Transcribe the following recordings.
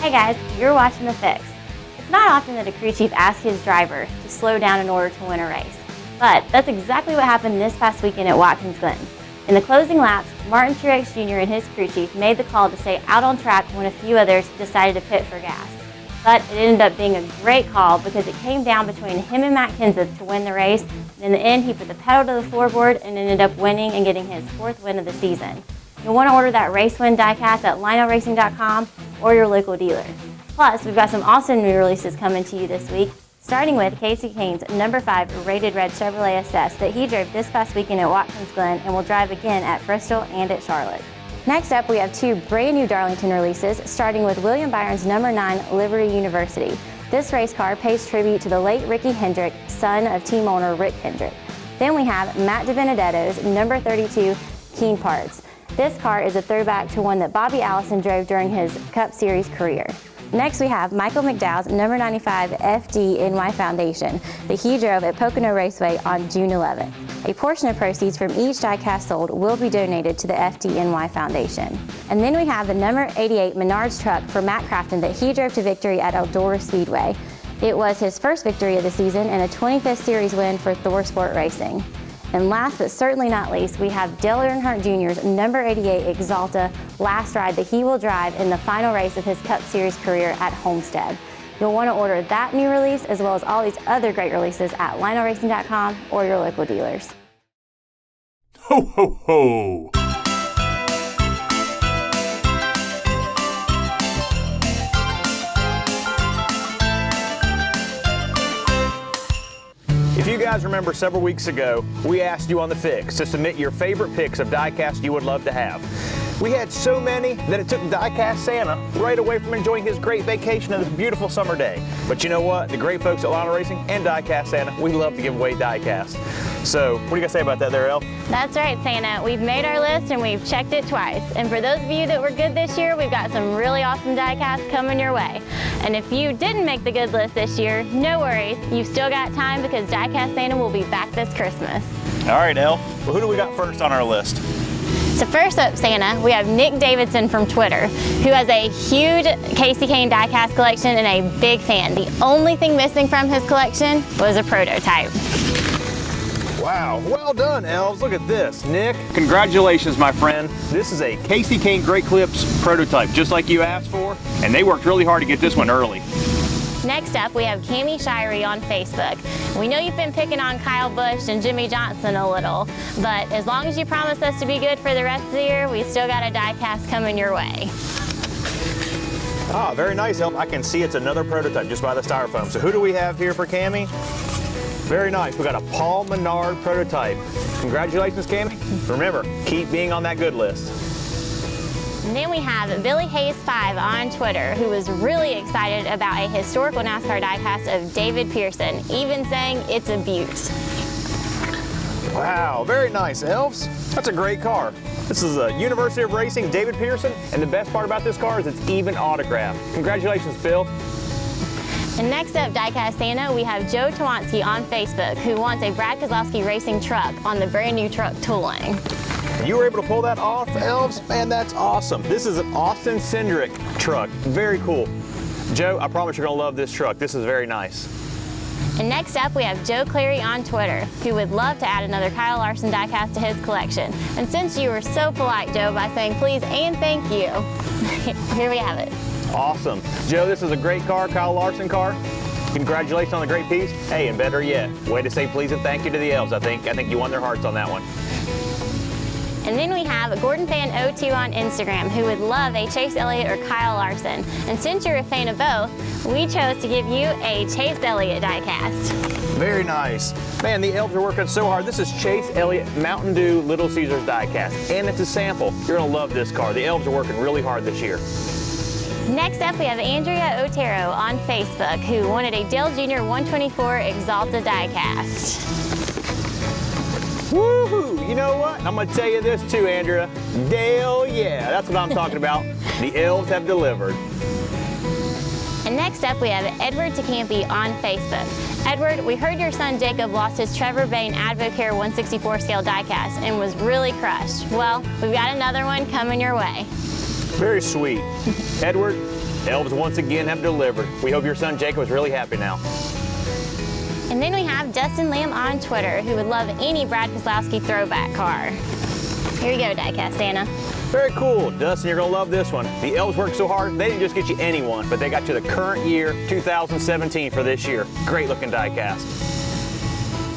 Hey guys, you're watching The Fix. It's not often that a crew chief asks his driver to slow down in order to win a race, but that's exactly what happened this past weekend at Watkins Glen. In the closing laps, Martin Truex Jr. and his crew chief made the call to stay out on track when a few others decided to pit for gas. But it ended up being a great call because it came down between him and Matt Kenseth to win the race, and in the end he put the pedal to the floorboard and ended up winning and getting his 4th win of the season. You'll want to order that race win diecast at lionelracing.com or your local dealer. Plus, we've got some awesome new releases coming to you this week, starting with Kasey Kahne's number 5 rated red Chevrolet SS that he drove this past weekend at Watkins Glen and will drive again at Bristol and at Charlotte. Next up, we have 2 brand new Darlington releases, starting with William Byron's number 9 Liberty University. This race car pays tribute to the late Ricky Hendrick, son of team owner Rick Hendrick. Then we have Matt DiBenedetto's number 32 Keen Parts. This car is a throwback to one that Bobby Allison drove during his Cup Series career. Next we have Michael McDowell's number 95 FDNY Foundation that he drove at Pocono Raceway on June 11th. A portion of proceeds from each diecast sold will be donated to the FDNY Foundation. And then we have the number 88 Menards truck for Matt Crafton that he drove to victory at Eldora Speedway. It was his first victory of the season and a 25th Series win for Thor Sport Racing. And last but certainly not least, we have Dale Earnhardt Jr.'s number 88 Exalta last ride that he will drive in the final race of his Cup Series career at Homestead. You'll want to order that new release as well as all these other great releases at lionelracing.com or your local dealers. Ho, ho, ho! If you guys remember several weeks ago, we asked you on The Fix to submit your favorite picks of diecast you would love to have. We had so many that it took Diecast Santa right away from enjoying his great vacation on this beautiful summer day. But you know what? The great folks at Lionel Racing and Diecast Santa, we love to give away diecast. So, what do you guys say about that there, El? That's right, Santa. We've made our list and we've checked it twice. And for those of you that were good this year, we've got some really awesome diecasts coming your way. And if you didn't make the good list this year, no worries. You've still got time because Diecast Santa will be back this Christmas. All right, El. Well, who do we got first on our list? So first up, Santa, we have Nick Davison from Twitter, who has a huge Kasey Kahne diecast collection and a big fan. The only thing missing from his collection was a prototype. Wow, well done, Elves. Look at this. Nick, congratulations, my friend. This is a Kasey Kahne Great Clips prototype, just like you asked for, and they worked really hard to get this one early. Next up, we have Cami Shirey on Facebook. We know you've been picking on Kyle Busch and Jimmy Johnson a little, but as long as you promise us to be good for the rest of the year, we still got a diecast coming your way. Ah, very nice, Elf. I can see it's another prototype just by the styrofoam. So who do we have here for Cami? Very nice. We got a Paul Menard prototype. Congratulations, Cami. Remember, keep being on that good list. And then we have Billy Hayes 5 on Twitter, who was really excited about a historical NASCAR diecast of David Pearson, even saying it's a beaut. Wow, very nice, Elves. That's a great car. This is a University of Racing David Pearson, and the best part about this car is it's even autographed. Congratulations, Bill. And next up, Diecast Santa, we have Joe Tawanski on Facebook, who wants a Brad Keselowski racing truck on the brand new truck tooling. You were able to pull that off, Elves? Man, that's awesome. This is an Austin Cindric truck. Very cool. Joe, I promise you're gonna love this truck. This is very nice. And next up, we have Joe Clary on Twitter, who would love to add another Kyle Larson diecast to his collection. And since you were so polite, Joe, by saying please and thank you, here we have it. Awesome. Joe, this is a great car, Kyle Larson car. Congratulations on the great piece. Hey, and better yet, way to say please and thank you to the Elves. I think you won their hearts on that one. And then we have GordonFan02 on Instagram, who would love a Chase Elliott or Kyle Larson. And since you're a fan of both, we chose to give you a Chase Elliott diecast. Very nice. Man, the Elves are working so hard. This is Chase Elliott Mountain Dew Little Caesars diecast, and it's a sample. You're gonna love this car. The Elves are working really hard this year. Next up, we have Andrea Otero on Facebook, who wanted a Dale Jr. 124 Exalta diecast. Woohoo! You know what? I'm gonna tell you this too, Andrea. Dale, yeah, that's what I'm talking about. The Elves have delivered. And next up, we have Edward Tecampi on Facebook. Edward, we heard your son Jacob lost his Trevor Bayne Advocare 164 scale diecast and was really crushed. Well, we've got another one coming your way. Very sweet. Edward, Elves once again have delivered. We hope your son Jacob is really happy now. And then we have Dustin Lamb on Twitter, who would love any Brad Keselowski throwback car. Here you go, Diecast Santa. Very cool. Dustin, you're going to love this one. The Elves worked so hard, they didn't just get you any one, but they got you the current year, 2017 for this year. Great looking diecast.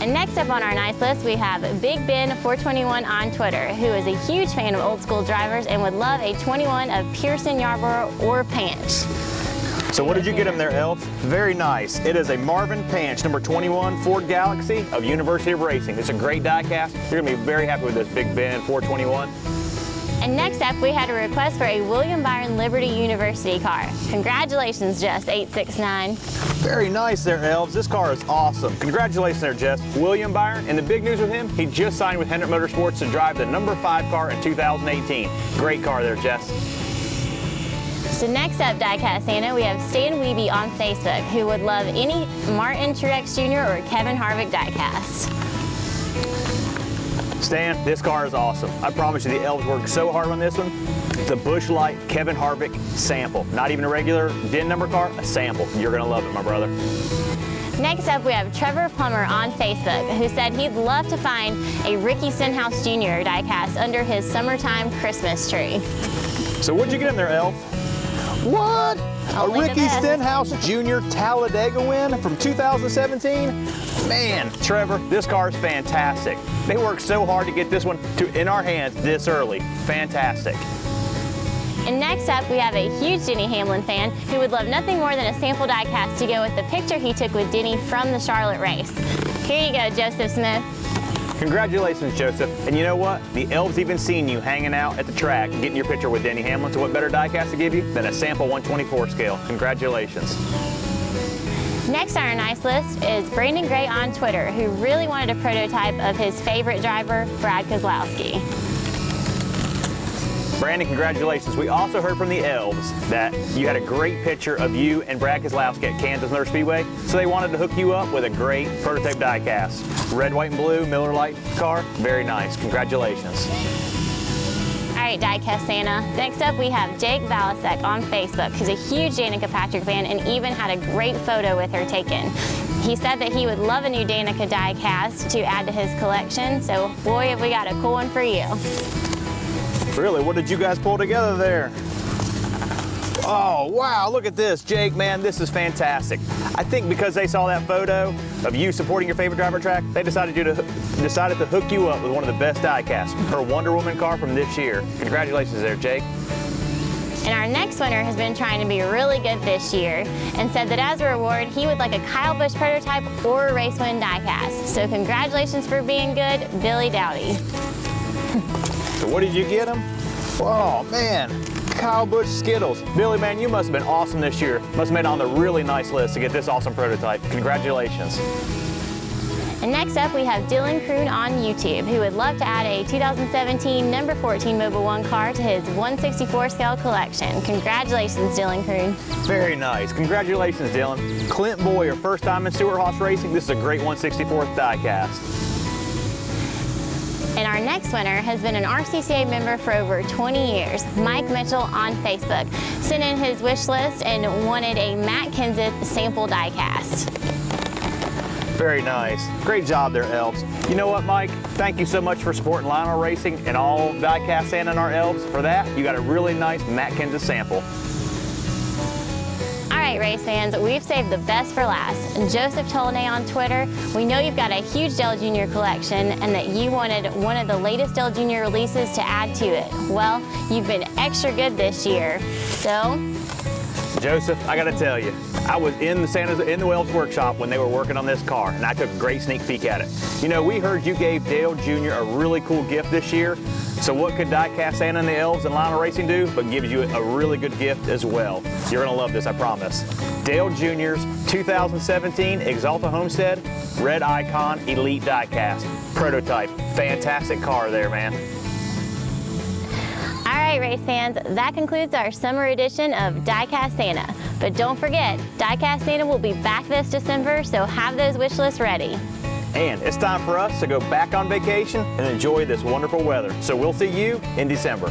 And next up on our nice list, we have Big Ben 421 on Twitter, who is a huge fan of old school drivers and would love a 21 of Pearson, Yarborough, or Panch. So what did you get him there, Elf? Very nice. It is a Marvin Panch, number 21 Ford Galaxy of University of Racing. It's a great diecast. You're going to be very happy with this Big Ben 421. And next up, we had a request for a William Byron Liberty University car. Congratulations, Jess869. Very nice there, Elves. This car is awesome. Congratulations there, Jess. William Byron, and the big news with him, he just signed with Hendrick Motorsports to drive the number 5 car in 2018. Great car there, Jess. So next up, Diecast Santa, we have Stan Wiebe on Facebook, who would love any Martin Truex Jr. or Kevin Harvick diecast. Stan, this car is awesome. I promise you the Elves worked so hard on this one. The Busch Light Kevin Harvick sample. Not even a regular DIN number car, a sample. You're gonna love it, my brother. Next up, we have Trevor Plummer on Facebook, who said he'd love to find a Ricky Stenhouse Jr. diecast under his summertime Christmas tree. So what'd you get in there, Elf? What? Only a Ricky Stenhouse Jr. Talladega win from 2017? Man, Trevor, this car is fantastic. They worked so hard to get this one in our hands this early. Fantastic. And next up, we have a huge Denny Hamlin fan who would love nothing more than a sample diecast to go with the picture he took with Denny from the Charlotte race. Here you go, Joseph Smith. Congratulations, Joseph. And you know what? The Elves even seen you hanging out at the track getting your picture with Denny Hamlin, so what better diecast to give you than a sample 124 scale? Congratulations. Next on our nice list is Brandon Gray on Twitter, who really wanted a prototype of his favorite driver, Brad Keselowski. Brandon, congratulations. We also heard from the Elves that you had a great picture of you and Brad Keselowski at Kansas Motor Speedway, so they wanted to hook you up with a great prototype diecast. Red, white, and blue Miller Lite car. Very nice. Congratulations. All right, Diecast Santa. Next up, we have Jake Balasek on Facebook, who's a huge Danica Patrick fan and even had a great photo with her taken. He said that he would love a new Danica diecast to add to his collection, so boy, have we got a cool one for you. Really, what did you guys pull together there? Oh, wow, look at this. Jake, man, this is fantastic. I think because they saw that photo of you supporting your favorite driver track, they decided to hook you up with one of the best diecasts, her Wonder Woman car from this year. Congratulations there, Jake. And our next winner has been trying to be really good this year and said that as a reward, he would like a Kyle Busch prototype or a Racewin diecast. So congratulations for being good, Billy Dowdy. So what did you get him? Oh, man. Kyle Busch Skittles. Billy, man, you must have been awesome this year. Must have made it on the really nice list to get this awesome prototype. Congratulations. And next up, we have Dylan Kroon on YouTube, who would love to add a 2017 number 14 Mobil 1 car to his 164 scale collection. Congratulations, Dylan Kroon. Very nice. Congratulations, Dylan. Clint Boyer, first time in Stewart Haas Racing. This is a great 164th diecast. And our next winner has been an RCCA member for over 20 years, Mike Mitchell on Facebook. Sent in his wish list and wanted a Matt Kenseth sample diecast. Very nice. Great job there, Elves. You know what, Mike? Thank you so much for supporting Lionel Racing and all diecast Santa and our Elves. For that, you got a really nice Matt Kenseth sample. All right, race fans, we've saved the best for last. Joseph Tolnay on Twitter, we know you've got a huge Dale Jr. collection and that you wanted one of the latest Dale Jr. releases to add to it. Well, you've been extra good this year, so... Joseph, I gotta tell you, I was in the Elves workshop when they were working on this car, and I took a great sneak peek at it. You know, we heard you gave Dale Jr. a really cool gift this year, so what could Diecast Santa and the Elves and Lionel Racing do but gives you a really good gift as well. You're gonna love this, I promise. Dale Jr.'s 2017 Exalta Homestead Red Icon Elite Diecast. Prototype. Fantastic car there, man. All right, race fans, that concludes our summer edition of Diecast Santa. But don't forget, Diecast Santa will be back this December, so have those wish lists ready. And it's time for us to go back on vacation and enjoy this wonderful weather. So we'll see you in December.